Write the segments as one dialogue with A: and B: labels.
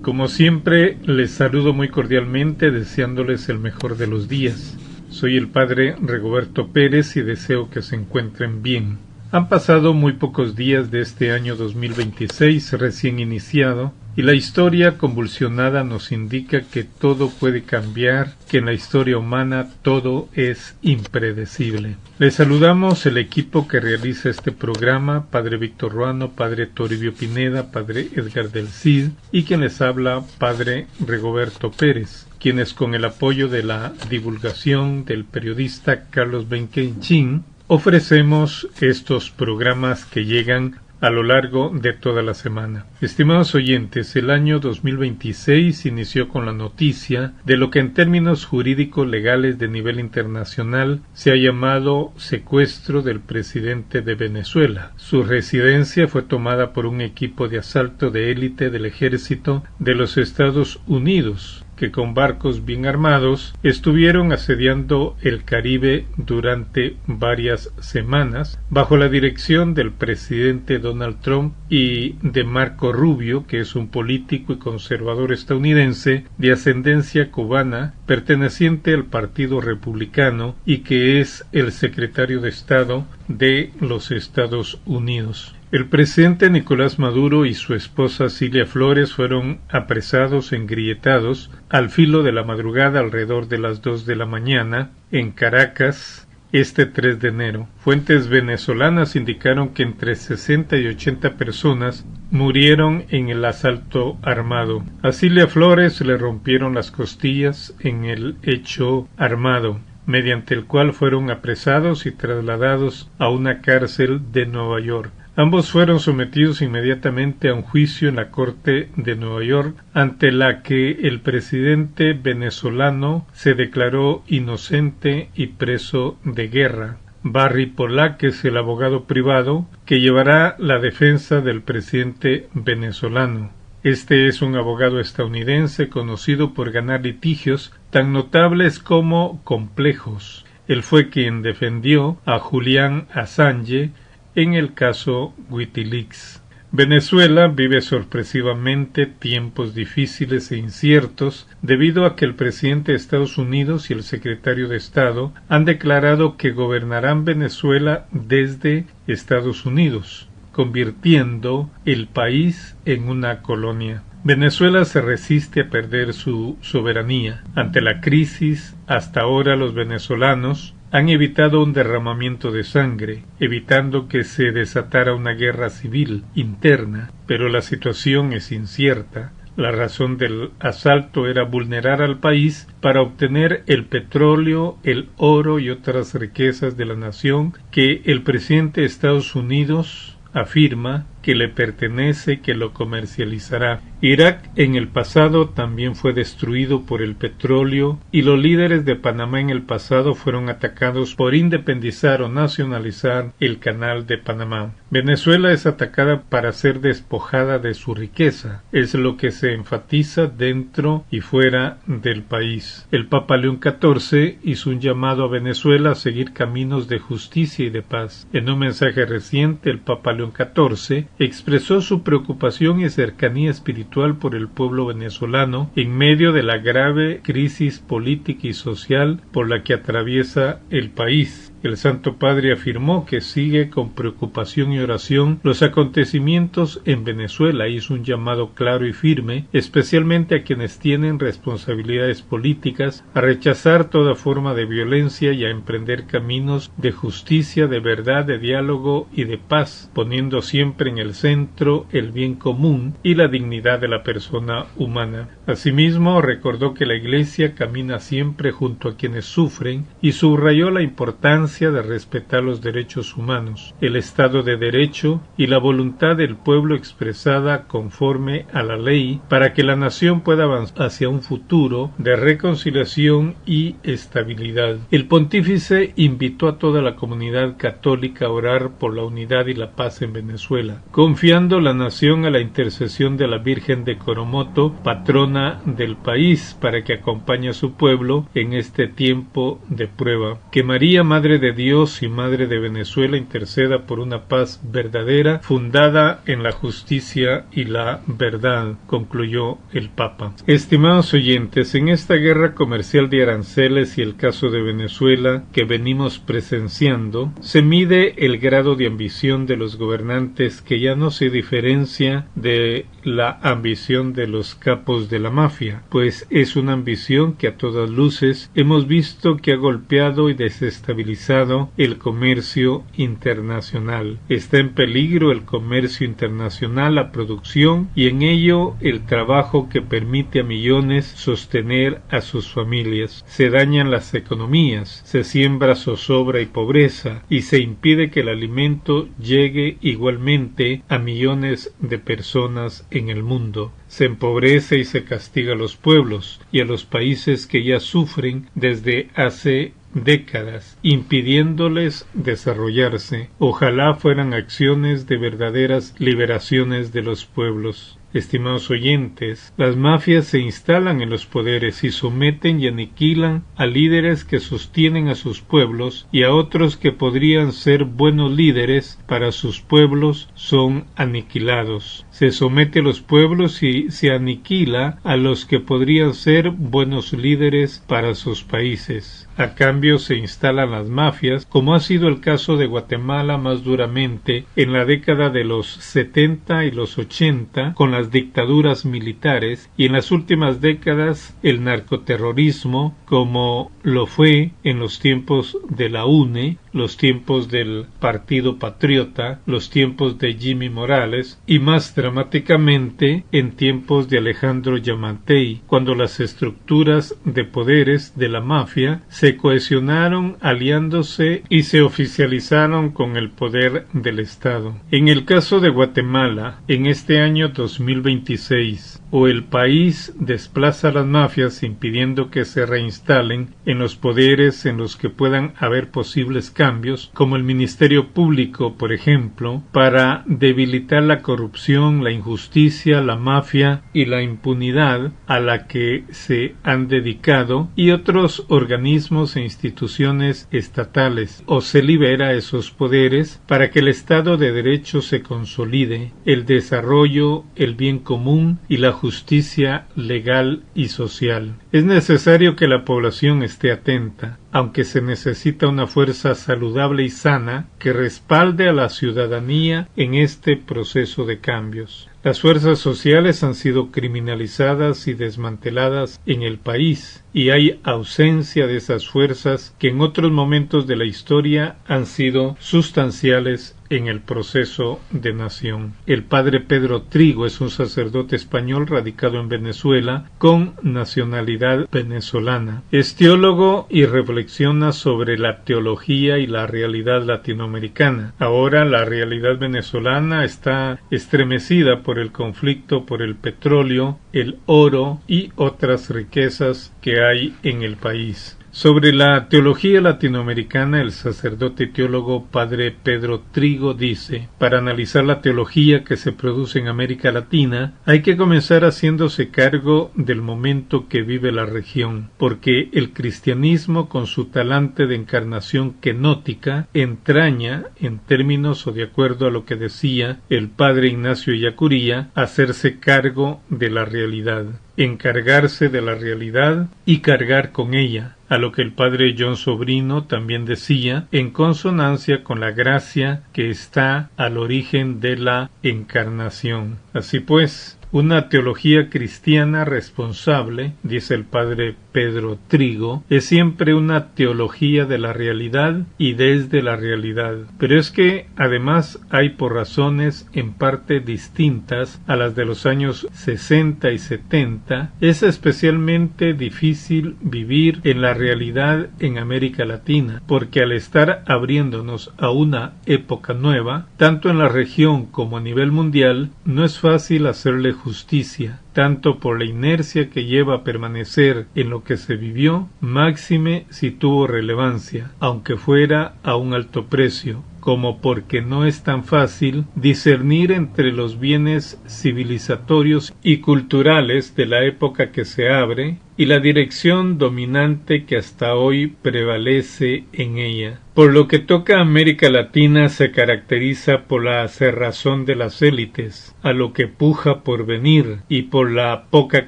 A: Como siempre, les saludo muy cordialmente deseándoles el mejor de los días. Soy el padre Rigoberto Pérez y deseo que se encuentren bien. Han pasado muy pocos días de este año 2026 recién iniciado y la historia convulsionada nos indica que todo puede cambiar, que en la historia humana todo es impredecible. Les saludamos el equipo que realiza este programa, Padre Víctor Ruano, Padre Toribio Pineda, Padre Edgar del Cid y quien les habla, Padre Rigoberto Pérez, quienes con el apoyo de la divulgación del periodista Carlos Benquenchín ofrecemos estos programas que llegan a lo largo de toda la semana. Estimados oyentes, el año 2026 inició con la noticia de lo que en términos jurídicos legales de nivel internacional se ha llamado secuestro del presidente de Venezuela. Su residencia fue tomada por un equipo de asalto de élite del ejército de los Estados Unidos, que con barcos bien armados estuvieron asediando el Caribe durante varias semanas bajo la dirección del presidente Donald Trump y de Marco Rubio, que es un político y conservador estadounidense de ascendencia cubana perteneciente al Partido Republicano y que es el secretario de Estado de los Estados Unidos. El presidente Nicolás Maduro y su esposa Cilia Flores fueron apresados, engrietados, al filo de la madrugada alrededor de las 2 de la mañana en Caracas, este 3 de enero. Fuentes venezolanas indicaron que entre 60 y 80 personas murieron en el asalto armado. A Cilia Flores le rompieron las costillas en el hecho armado, mediante el cual fueron apresados y trasladados a una cárcel de Nueva York. Ambos fueron sometidos inmediatamente a un juicio en la Corte de Nueva York, ante la que el presidente venezolano se declaró inocente y preso de guerra. Barry Pollack es el abogado privado que llevará la defensa del presidente venezolano. Este es un abogado estadounidense conocido por ganar litigios tan notables como complejos. Él fue quien defendió a Julian Assange en el caso WikiLeaks. Venezuela vive sorpresivamente tiempos difíciles e inciertos debido a que el presidente de Estados Unidos y el secretario de Estado han declarado que gobernarán Venezuela desde Estados Unidos, convirtiendo el país en una colonia. Venezuela se resiste a perder su soberanía. Ante la crisis, hasta ahora los venezolanos han evitado un derramamiento de sangre, evitando que se desatara una guerra civil interna, pero la situación es incierta. La razón del asalto era vulnerar al país para obtener el petróleo, el oro y otras riquezas de la nación que el presidente de Estados Unidos afirma que le pertenece, que lo comercializará. Irak en el pasado también fue destruido por el petróleo y los líderes de Panamá en el pasado fueron atacados por independizar o nacionalizar el canal de Panamá. Venezuela es atacada para ser despojada de su riqueza, es lo que se enfatiza dentro y fuera del país. El Papa León XIV hizo un llamado a Venezuela a seguir caminos de justicia y de paz. En un mensaje reciente, el Papa León XIV expresó su preocupación y cercanía espiritual por el pueblo venezolano en medio de la grave crisis política y social por la que atraviesa el país. El Santo Padre afirmó que sigue con preocupación y oración los acontecimientos en Venezuela y hizo un llamado claro y firme, especialmente a quienes tienen responsabilidades políticas, a rechazar toda forma de violencia y a emprender caminos de justicia, de verdad, de diálogo y de paz, poniendo siempre en el centro el bien común y la dignidad de la persona humana. Asimismo, recordó que la Iglesia camina siempre junto a quienes sufren y subrayó la importancia de respetar los derechos humanos, el Estado de Derecho y la voluntad del pueblo expresada conforme a la ley para que la nación pueda avanzar hacia un futuro de reconciliación y estabilidad. El pontífice invitó a toda la comunidad católica a orar por la unidad y la paz en Venezuela, confiando la nación a la intercesión de la Virgen de Coromoto, patrona del país, para que acompañe a su pueblo en este tiempo de prueba. Que María, Madre de Dios y Madre de Venezuela, interceda por una paz verdadera, fundada en la justicia y la verdad, concluyó el Papa. Estimados oyentes, en esta guerra comercial de aranceles y el caso de Venezuela que venimos presenciando, se mide el grado de ambición de los gobernantes, que ya no se diferencia de la ambición de los capos de la mafia, pues es una ambición que a todas luces hemos visto que ha golpeado y desestabilizado el comercio internacional. Está en peligro el comercio internacional, la producción y en ello el trabajo que permite a millones sostener a sus familias. Se dañan las economías, se siembra zozobra y pobreza y se impide que el alimento llegue igualmente a millones de personas en el mundo. Se empobrece y se castiga a los pueblos y a los países que ya sufren desde hace décadas, impidiéndoles desarrollarse. Ojalá fueran acciones de verdaderas liberaciones de los pueblos. Estimados oyentes, las mafias se instalan en los poderes y someten y aniquilan a líderes que sostienen a sus pueblos, y a otros que podrían ser buenos líderes para sus pueblos son aniquilados. Se somete a los pueblos y se aniquila a los que podrían ser buenos líderes para sus países. A cambio se instalan las mafias, como ha sido el caso de Guatemala más duramente en la década de los 70 y los 80, con las dictaduras militares, y en las últimas décadas el narcoterrorismo, como lo fue en los tiempos de la UNE, los tiempos del Partido Patriota, los tiempos de Jimmy Morales y más dramáticamente en tiempos de Alejandro Yamatei, cuando las estructuras de poderes de la mafia se cohesionaron aliándose y se oficializaron con el poder del Estado. En el caso de Guatemala, en este año 2026, o el país desplaza a las mafias impidiendo que se reinstalen en los poderes en los que puedan haber posibles cambios, como el Ministerio Público, por ejemplo, para debilitar la corrupción, la injusticia, la mafia y la impunidad a la que se han dedicado, y otros organismos e instituciones estatales, o se libera esos poderes para que el Estado de Derecho se consolide, el desarrollo, el bien común y la justicia legal y social. Es necesario que la población esté atenta, aunque se necesita una fuerza saludable y sana que respalde a la ciudadanía en este proceso de cambios. Las fuerzas sociales han sido criminalizadas y desmanteladas en el país, y hay ausencia de esas fuerzas que en otros momentos de la historia han sido sustanciales en el proceso de nación. El padre Pedro Trigo es un sacerdote español radicado en Venezuela con nacionalidad venezolana. Es teólogo y reflexiona sobre la teología y la realidad latinoamericana. Ahora la realidad venezolana está estremecida por el conflicto por el petróleo, el oro y otras riquezas que hay en el país. Sobre la teología latinoamericana, el sacerdote y teólogo padre Pedro Trigo dice: para analizar la teología que se produce en América Latina, hay que comenzar haciéndose cargo del momento que vive la región, porque el cristianismo, con su talante de encarnación kenótica, entraña, en términos o de acuerdo a lo que decía el padre Ignacio Ellacuría, hacerse cargo de la realidad, encargarse de la realidad y cargar con ella, a lo que el padre John Sobrino también decía, en consonancia con la gracia que está al origen de la encarnación. Así pues, una teología cristiana responsable, dice el padre Pedro Trigo, es siempre una teología de la realidad y desde la realidad. Pero es que además hay, por razones en parte distintas a las de los años 60 y 70, es especialmente difícil vivir en la realidad en América Latina, porque al estar abriéndonos a una época nueva, tanto en la región como a nivel mundial, no es fácil hacerle justicia, tanto por la inercia que lleva a permanecer en lo que se vivió, máxime si tuvo relevancia, aunque fuera a un alto precio, como porque no es tan fácil discernir entre los bienes civilizatorios y culturales de la época que se abre y la dirección dominante que hasta hoy prevalece en ella. Por lo que toca a América Latina, se caracteriza por la cerrazón de las élites, a lo que puja por venir, y por la poca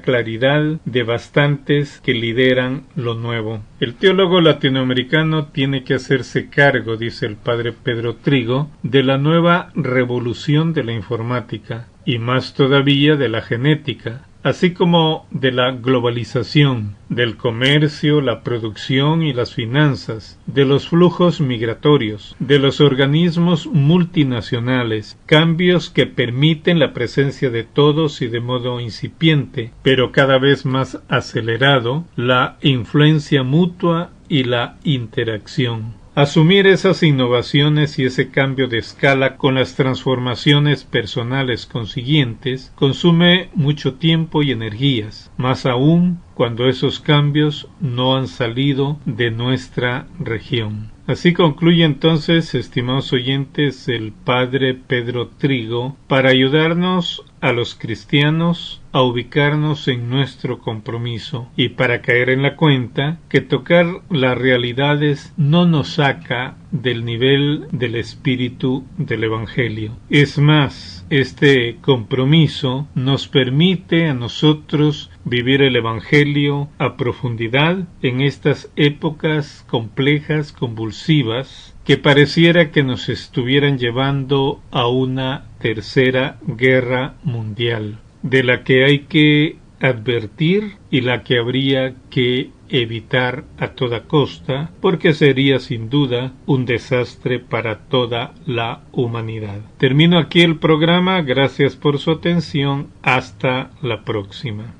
A: claridad de bastantes que lideran lo nuevo. El teólogo latinoamericano tiene que hacerse cargo, dice el padre Pedro Trigo, de la nueva revolución de la informática, y más todavía de la genética, así como de la globalización, del comercio, la producción y las finanzas, de los flujos migratorios, de los organismos multinacionales, cambios que permiten la presencia de todos y de modo incipiente, pero cada vez más acelerado, la influencia mutua y la interacción. Asumir esas innovaciones y ese cambio de escala con las transformaciones personales consiguientes consume mucho tiempo y energías, más aún cuando esos cambios no han salido de nuestra región. Así concluye entonces, estimados oyentes, el padre Pedro Trigo para ayudarnos a los cristianos a ubicarnos en nuestro compromiso y para caer en la cuenta que tocar las realidades no nos saca del nivel del espíritu del Evangelio. Es más, este compromiso nos permite a nosotros vivir el Evangelio a profundidad en estas épocas complejas, convulsivas, que pareciera que nos estuvieran llevando a una tercera guerra mundial, de la que hay que advertir y la que habría que evitar a toda costa, porque sería sin duda un desastre para toda la humanidad. Termino aquí el programa, gracias por su atención, hasta la próxima.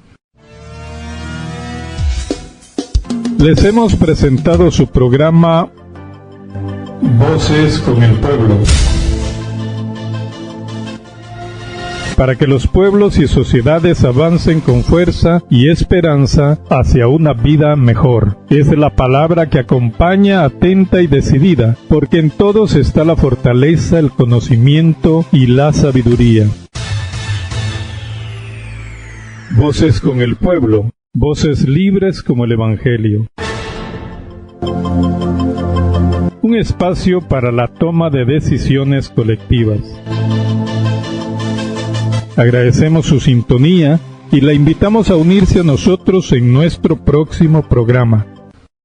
B: Les hemos presentado su programa
A: Voces con el Pueblo,
B: para que los pueblos y sociedades avancen con fuerza y esperanza hacia una vida mejor. Es la palabra que acompaña atenta y decidida, porque en todos está la fortaleza, el conocimiento y la sabiduría. Voces con el Pueblo, voces libres como el Evangelio. Un espacio para la toma de decisiones colectivas. Agradecemos su sintonía y la invitamos a unirse a nosotros en nuestro próximo programa.